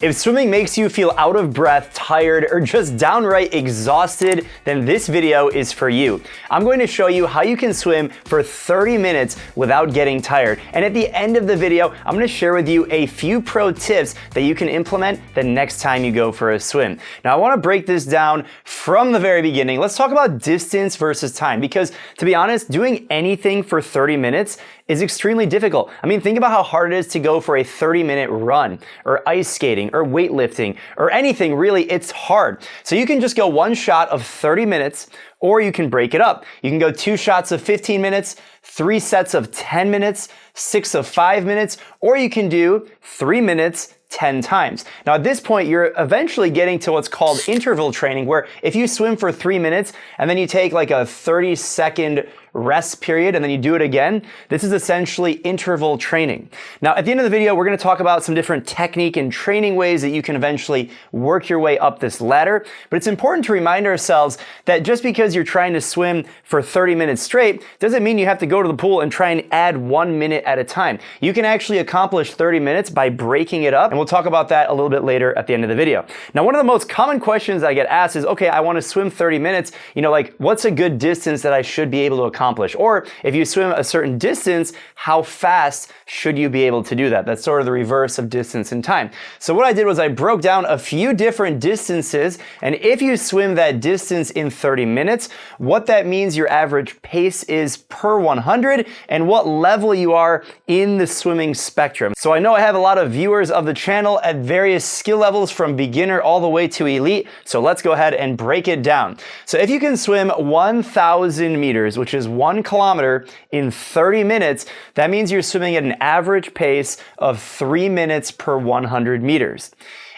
If swimming makes you feel out of breath, tired, or just downright exhausted, then this video is for you. I'm going to show you how you can swim for 30 minutes without getting tired. And at the end of the video, I'm going to share with you a few pro tips that you can implement the next time you go for a swim. Now, I want to break this down from the very beginning. Let's talk about distance versus time, because to be honest, doing anything for 30 minutes is extremely difficult. I mean, think about how hard it is to go for a 30-minute run, or ice skating, or weightlifting, or anything really. It's hard. So you can just go one shot of 30 minutes, or you can break it up. You can go 2 shots of 15 minutes, 3 sets of 10 minutes, 6 of 5 minutes, or you can do 3 minutes 10 times. Now at this point, you're eventually getting to what's called interval training, where if you swim for 3 minutes and then you take like a 30-second rest period and then you do it again, this is essentially interval training. Now at the end of the video, we're going to talk about some different technique and training ways that you can eventually work your way up this ladder. But it's important to remind ourselves that just because you're trying to swim for 30 minutes straight doesn't mean you have to go to the pool and try and add 1 minute at a time. You can actually accomplish 30 minutes by breaking it up, and we'll talk about that a little bit later at the end of the video. Now, one of the most common questions I get asked is, okay, I want to swim 30 minutes, like what's a good distance that I should be able to accomplish? Or if you swim a certain distance, how fast should you be able to do that? That's sort of the reverse of distance and time. So what I did was I broke down a few different distances, and if you swim that distance in 30 minutes, what that means your average pace is per 100 and what level you are in the swimming spectrum. So I know I have a lot of viewers of the channel at various skill levels from beginner all the way to elite. So let's go ahead and break it down. So if you can swim 1,000 meters, which is 1 kilometer in 30 minutes, that means you're swimming at an average pace of 3 minutes per 100 meters.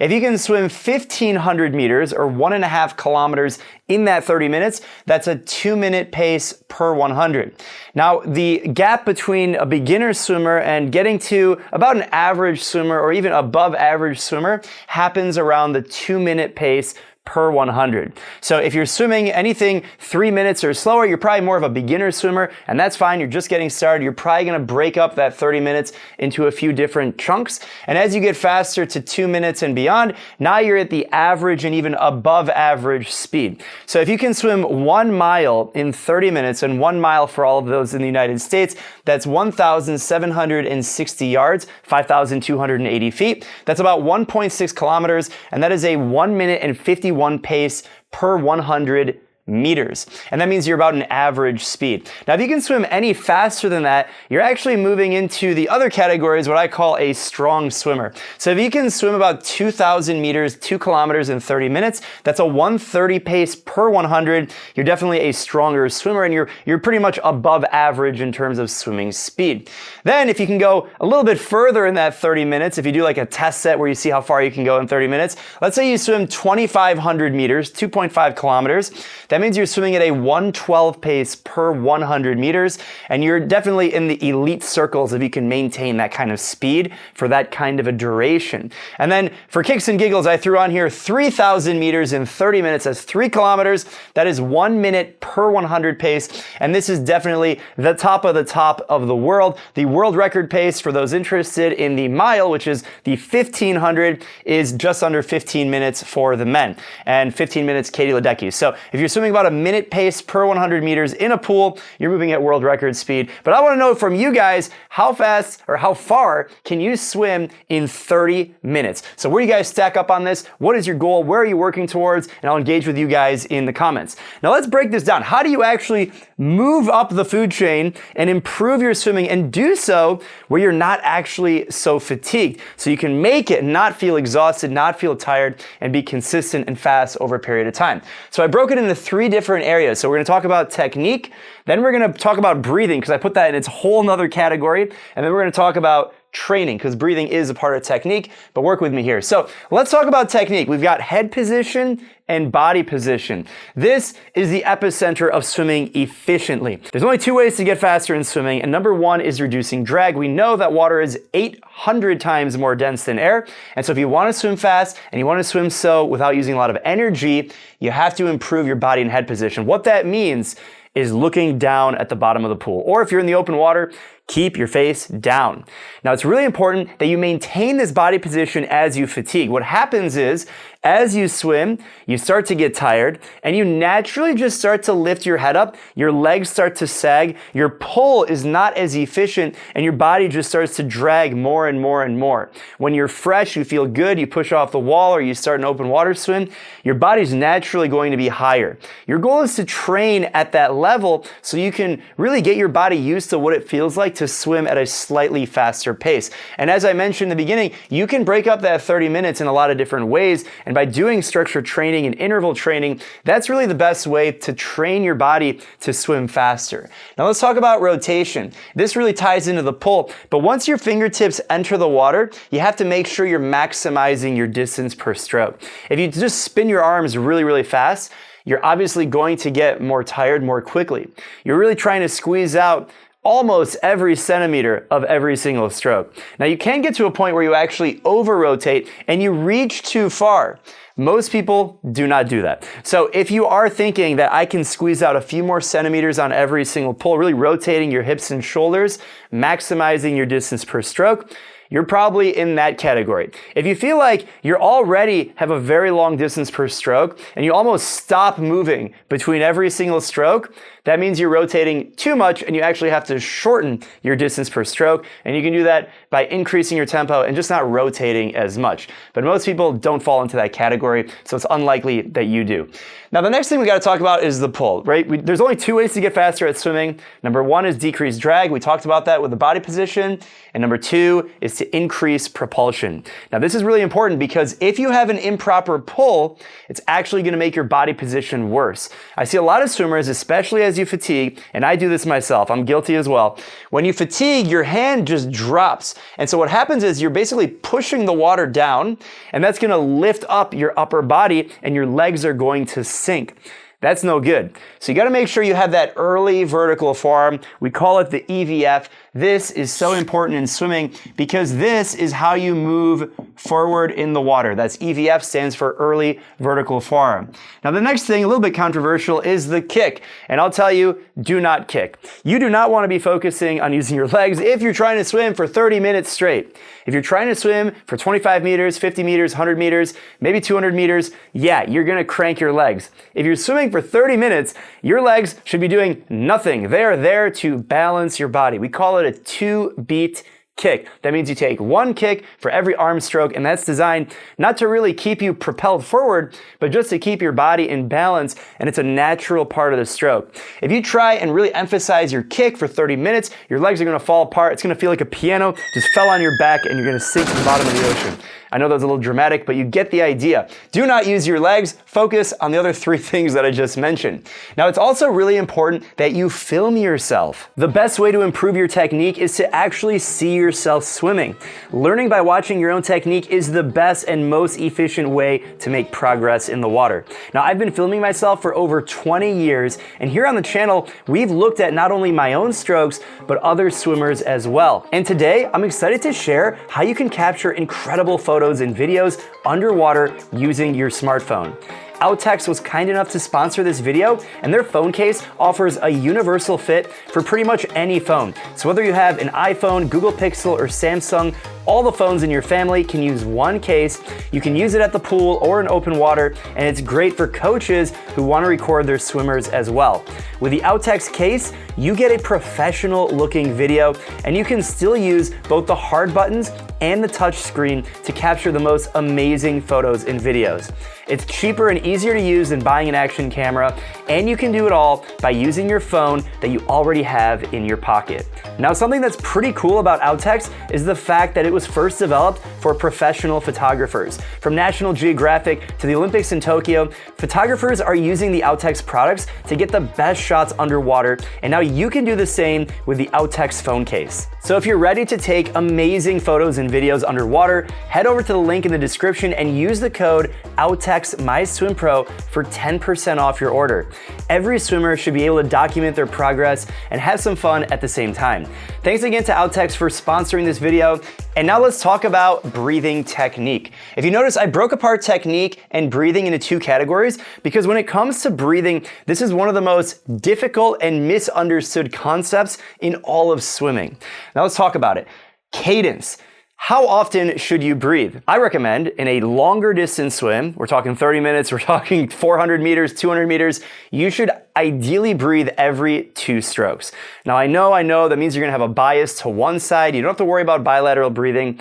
If you can swim 1,500 meters or 1.5 kilometers in that 30 minutes, that's a 2-minute pace per 100. Now, the gap between a beginner swimmer and getting to about an average swimmer or even above average swimmer happens around the 2-minute pace per 100. So if you're swimming anything 3 minutes or slower, you're probably more of a beginner swimmer, and that's fine. You're just getting started. You're probably going to break up that 30 minutes into a few different chunks. And as you get faster to 2 minutes and beyond, now you're at the average and even above average speed. So if you can swim 1 mile in 30 minutes, and 1 mile for all of those in the United States, that's 1,760 yards, 5,280 feet. That's about 1.6 kilometers, and that is a 1 minute and 51 pace per 100 meters. And that means you're about an average speed. Now, if you can swim any faster than that, you're actually moving into the other categories, what I call a strong swimmer. So if you can swim about 2,000 meters, 2 kilometers in 30 minutes, that's a 130 pace per 100. You're definitely a stronger swimmer, and you're pretty much above average in terms of swimming speed. Then if you can go a little bit further in that 30 minutes, if you do like a test set where you see how far you can go in 30 minutes, let's say you swim 2,500 meters, 2.5 kilometers. That means you're swimming at a 112 pace per 100 meters, and you're definitely in the elite circles if you can maintain that kind of speed for that kind of a duration. And then for kicks and giggles, I threw on here 3,000 meters in 30 minutes. That's 3 kilometers. That is 1 minute per 100 pace, and this is definitely the top of the world. The world record pace for those interested in the mile, which is the 1,500, is just under 15 minutes for the men, and 15 minutes Katie Ledecky. So if you're swimming about a minute pace per 100 meters in a pool, you're moving at world record speed. But I want to know from you guys, how fast or how far can you swim in 30 minutes? So where do you guys stack up on this? What is your goal? Where are you working towards? And I'll engage with you guys in the comments. Now let's break this down. How do you actually move up the food chain and improve your swimming, and do so where you're not actually so fatigued, so you can make it, not feel exhausted, not feel tired, and be consistent and fast over a period of time? So I broke it into 3 different areas. So we're going to talk about technique, then we're going to talk about breathing, because I put that in its whole nother category, and then we're going to talk about training, because breathing is a part of technique, but work with me here. So let's talk about technique. We've got head position and body position. This is the epicenter of swimming efficiently. There's only 2 ways to get faster in swimming, and number 1 is reducing drag. We know that water is 800 times more dense than air, and so if you want to swim fast and you want to swim so without using a lot of energy, you have to improve your body and head position. What that means is looking down at the bottom of the pool, or if you're in the open water, Keep your face down. Now, it's really important that you maintain this body position as you fatigue. What happens is, as you swim, you start to get tired, and you naturally just start to lift your head up, your legs start to sag, your pull is not as efficient, and your body just starts to drag more and more and more. When you're fresh, you feel good, you push off the wall, or you start an open water swim, your body's naturally going to be higher. Your goal is to train at that level so you can really get your body used to what it feels like to swim at a slightly faster pace. And as I mentioned in the beginning, you can break up that 30 minutes in a lot of different ways, and by doing structured training and interval training, that's really the best way to train your body to swim faster. Now let's talk about rotation. This really ties into the pull, but once your fingertips enter the water, you have to make sure you're maximizing your distance per stroke. If you just spin your arms really, really fast, you're obviously going to get more tired more quickly. You're really trying to squeeze out almost every centimeter of every single stroke. Now you can get to a point where you actually over-rotate and you reach too far. Most people do not do that. So if you are thinking that I can squeeze out a few more centimeters on every single pull, really rotating your hips and shoulders, maximizing your distance per stroke, you're probably in that category. If you feel like you already have a very long distance per stroke and you almost stop moving between every single stroke, that means you're rotating too much and you actually have to shorten your distance per stroke. And you can do that by increasing your tempo and just not rotating as much. But most people don't fall into that category, so it's unlikely that you do. Now, the next thing we got to talk about is the pull, right? There's only two ways to get faster at swimming. Number one is decrease drag. We talked about that with the body position. And number two is to increase propulsion. Now, this is really important because if you have an improper pull, it's actually going to make your body position worse. I see a lot of swimmers, especially as you fatigue, and I do this myself, I'm guilty as well. When you fatigue, your hand just drops. And so what happens is you're basically pushing the water down, and that's going to lift up your upper body, and your legs are going to sink. That's no good. So you got to make sure you have that early vertical forearm. We call it the EVF. This is so important in swimming because this is how you move forward in the water. That's EVF, stands for early vertical forearm. Now the next thing, a little bit controversial, is the kick. And I'll tell you, do not kick. You do not want to be focusing on using your legs if you're trying to swim for 30 minutes straight. If you're trying to swim for 25 meters, 50 meters, 100 meters, maybe 200 meters, yeah, you're going to crank your legs. If you're swimming for 30 minutes, your legs should be doing nothing. They are there to balance your body. We call it a 2-beat kick. That means you take one kick for every arm stroke, and that's designed not to really keep you propelled forward, but just to keep your body in balance, and it's a natural part of the stroke. If you try and really emphasize your kick for 30 minutes, your legs are going to fall apart. It's going to feel like a piano just fell on your back, and you're going to sink to the bottom of the ocean. I know that was a little dramatic, but you get the idea. Do not use your legs. Focus on the other three things that I just mentioned. Now, it's also really important that you film yourself. The best way to improve your technique is to actually see yourself swimming. Learning by watching your own technique is the best and most efficient way to make progress in the water. Now, I've been filming myself for over 20 years, and here on the channel, we've looked at not only my own strokes, but other swimmers as well. And today, I'm excited to share how you can capture incredible photos and videos underwater using your smartphone. Outex was kind enough to sponsor this video, and their phone case offers a universal fit for pretty much any phone. So whether you have an iPhone, Google Pixel, or Samsung, all the phones in your family can use one case. You can use it at the pool or in open water, and it's great for coaches who want to record their swimmers as well. With the Outex case, you get a professional looking video, and you can still use both the hard buttons and the touch screen to capture the most amazing photos and videos. It's cheaper and easier to use than buying an action camera, and you can do it all by using your phone that you already have in your pocket. Now, something that's pretty cool about Outex is the fact that it was first developed for professional photographers. From National Geographic to the Olympics in Tokyo, photographers are using the Outex products to get the best shots underwater, and now you can do the same with the Outex phone case. So if you're ready to take amazing photos and videos underwater, head over to the link in the description and use the code OutexMySwimPro MySwimPro for 10% off your order. Every swimmer should be able to document their progress and have some fun at the same time. Thanks again to Outex for sponsoring this video. And now let's talk about breathing technique. If you notice, I broke apart technique and breathing into two categories because when it comes to breathing, this is one of the most difficult and misunderstood concepts in all of swimming. Now let's talk about it. Cadence. How often should you breathe? I recommend in a longer distance swim, we're talking 30 minutes, we're talking 400 meters, 200 meters, you should ideally breathe every 2 strokes. Now I know that means you're gonna have a bias to one side. You don't have to worry about bilateral breathing.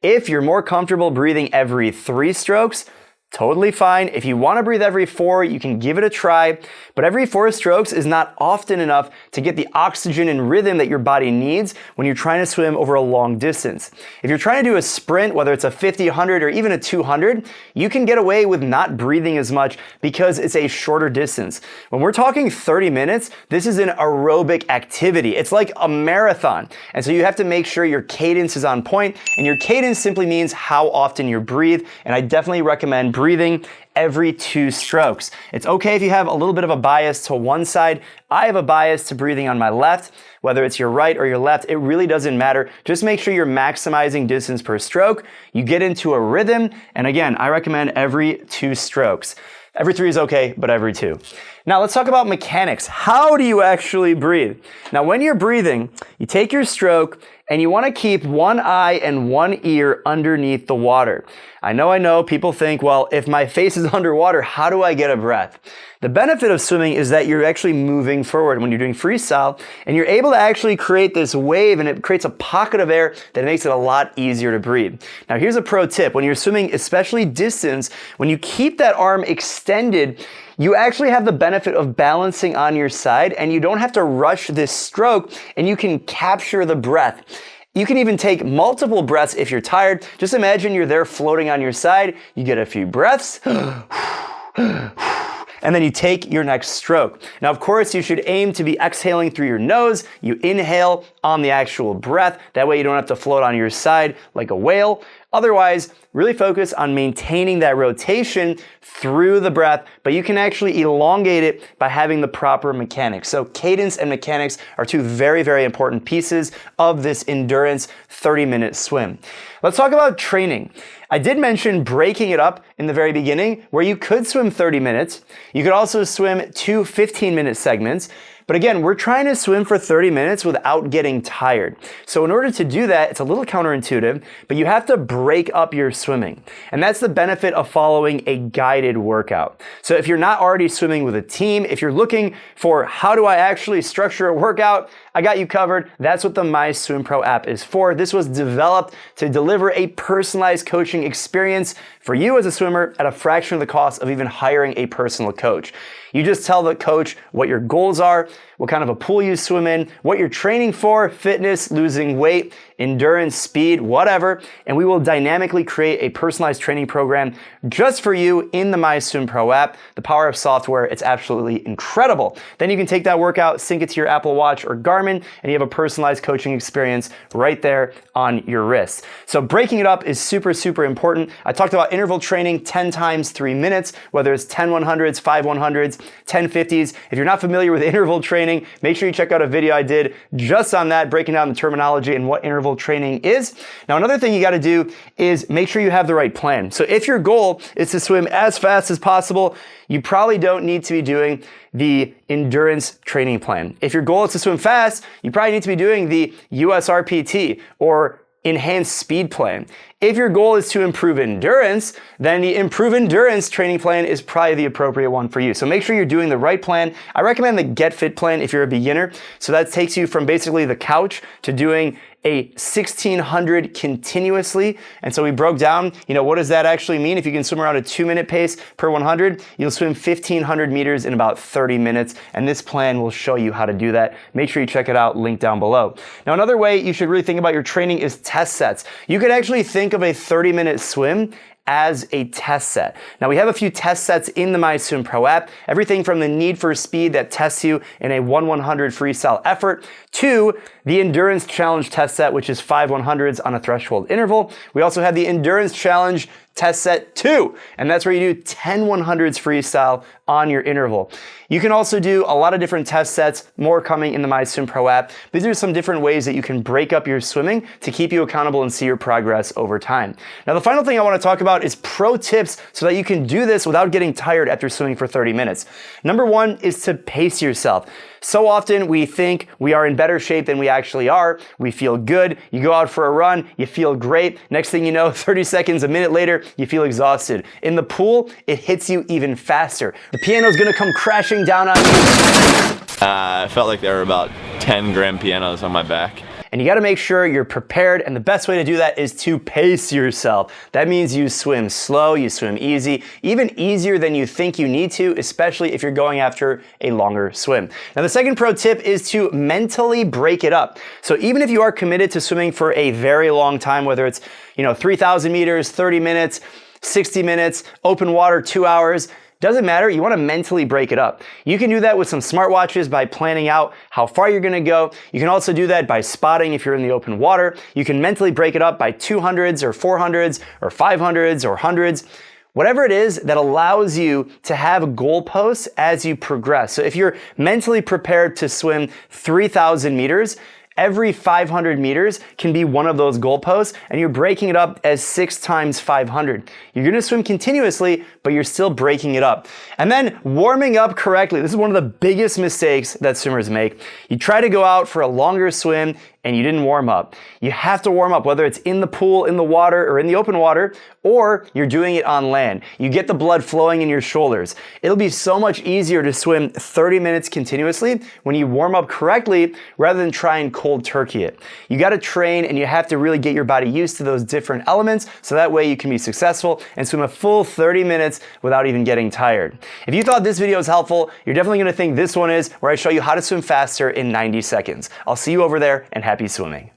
If you're more comfortable breathing every 3 strokes, totally fine. If you want to breathe every 4, you can give it a try, but every 4 strokes is not often enough to get the oxygen and rhythm that your body needs when you're trying to swim over a long distance. If you're trying to do a sprint, whether it's a 50, 100, or even a 200, you can get away with not breathing as much because it's a shorter distance. When we're talking 30 minutes, this is an aerobic activity. It's like a marathon. And so you have to make sure your cadence is on point, and your cadence simply means how often you breathe, and I definitely recommend breathing every 2 strokes. It's okay if you have a little bit of a bias to one side. I have a bias to breathing on my left. Whether it's your right or your left, it really doesn't matter. Just make sure you're maximizing distance per stroke. You get into a rhythm, and again, I recommend every 2 strokes. Every 3 is okay, but every 2. Now let's talk about mechanics. How do you actually breathe? Now when you're breathing, you take your stroke and you want to keep one eye and one ear underneath the water. I know, people think, well, if my face is underwater, how do I get a breath? The benefit of swimming is that you're actually moving forward when you're doing freestyle, and you're able to actually create this wave, and it creates a pocket of air that makes it a lot easier to breathe. Now here's a pro tip. When you're swimming, especially distance, when you keep that arm extended, you actually have the benefit of balancing on your side, and you don't have to rush this stroke, and you can capture the breath. You can even take multiple breaths if you're tired. Just imagine you're there floating on your side. You get a few breaths, and then you take your next stroke. Now, of course, you should aim to be exhaling through your nose. You inhale on the actual breath. That way you don't have to float on your side like a whale. Otherwise, really focus on maintaining that rotation through the breath, but you can actually elongate it by having the proper mechanics. So cadence and mechanics are 2 very, very important pieces of this endurance 30-minute swim. Let's talk about training. I did mention breaking it up in the very beginning, where you could swim 30 minutes. You could also swim 2 15-minute segments. But again, we're trying to swim for 30 minutes without getting tired. So in order to do that, it's a little counterintuitive, but you have to break up your swimming. And that's the benefit of following a guided workout. So if you're not already swimming with a team, if you're looking for how do I actually structure a workout, I got you covered. That's what the MySwimPro app is for. This was developed to deliver a personalized coaching experience for you as a swimmer at a fraction of the cost of even hiring a personal coach. You just tell the coach what your goals are, what kind of a pool you swim in, what you're training for, fitness, losing weight, endurance, speed, whatever, and we will dynamically create a personalized training program just for you in the MySwimPro app. The power of software, it's absolutely incredible. Then you can take that workout, sync it to your Apple Watch or Garmin, and you have a personalized coaching experience right there on your wrist. So breaking it up is super, super important. I talked about interval training 10 times 3 minutes, whether it's 10 100s, 5 100s, 10 50s. If you're not familiar with interval training, make sure you check out a video I did just on that, breaking down the terminology and what interval training is. Now, another thing you got to do is make sure you have the right plan. So if your goal is to swim as fast as possible, you probably don't need to be doing the endurance training plan. If your goal is to swim fast, you probably need to be doing the USRPT or enhanced speed plan. If your goal is to improve endurance, then the improve endurance training plan is probably the appropriate one for you. So make sure you're doing the right plan. I recommend the Get Fit plan if you're a beginner. So that takes you from basically the couch to doing a 1600 continuously. And so we broke down, what does that actually mean? If you can swim around a 2-minute pace per 100, you'll swim 1500 meters in about 30 minutes. And this plan will show you how to do that. Make sure you check it out, link down below. Now, another way you should really think about your training is test sets. You could actually think of a 30-minute swim as a test set. Now we have a few test sets in the MySwimPro app, everything from the Need for Speed that tests you in a 1/100 freestyle effort to the Endurance Challenge test set, which is 5 100s on a threshold interval. We also have the Endurance Challenge Test set 2, and that's where you do 10 100s freestyle on your interval. You can also do a lot of different test sets, more coming in the MySwimPro app. These are some different ways that you can break up your swimming to keep you accountable and see your progress over time. Now, the final thing I want to talk about is pro tips so that you can do this without getting tired after swimming for 30 minutes. Number one is to pace yourself. So often we think we are in better shape than we actually are. We feel good. You go out for a run, you feel great. Next thing you know, 30 seconds, a minute later, you feel exhausted. In the pool, it hits you even faster. The piano's gonna come crashing down on you. I felt like there were about 10 grand pianos on my back. And you gotta make sure you're prepared, and the best way to do that is to pace yourself. That means you swim slow, you swim easy, even easier than you think you need to, especially if you're going after a longer swim. Now, the second pro tip is to mentally break it up. So even if you are committed to swimming for a very long time, whether it's 3,000 meters, 30 minutes, 60 minutes, open water, 2 hours, doesn't matter, you wanna mentally break it up. You can do that with some smartwatches by planning out how far you're gonna go. You can also do that by spotting if you're in the open water. You can mentally break it up by 200s or 400s or 500s or 100s. Whatever it is that allows you to have goalposts as you progress. So if you're mentally prepared to swim 3,000 meters, every 500 meters can be one of those goalposts, and you're breaking it up as 6 times 500. You're gonna swim continuously, but you're still breaking it up. And then warming up correctly. This is one of the biggest mistakes that swimmers make. You try to go out for a longer swim and you didn't warm up. You have to warm up, whether it's in the pool, in the water, or in the open water, or you're doing it on land. You get the blood flowing in your shoulders. It'll be so much easier to swim 30 minutes continuously when you warm up correctly rather than try and cold turkey it. You gotta train, and you have to really get your body used to those different elements so that way you can be successful and swim a full 30 minutes without even getting tired. If you thought this video was helpful, you're definitely gonna think this one is, where I show you how to swim faster in 90 seconds. I'll see you over there, and happy swimming.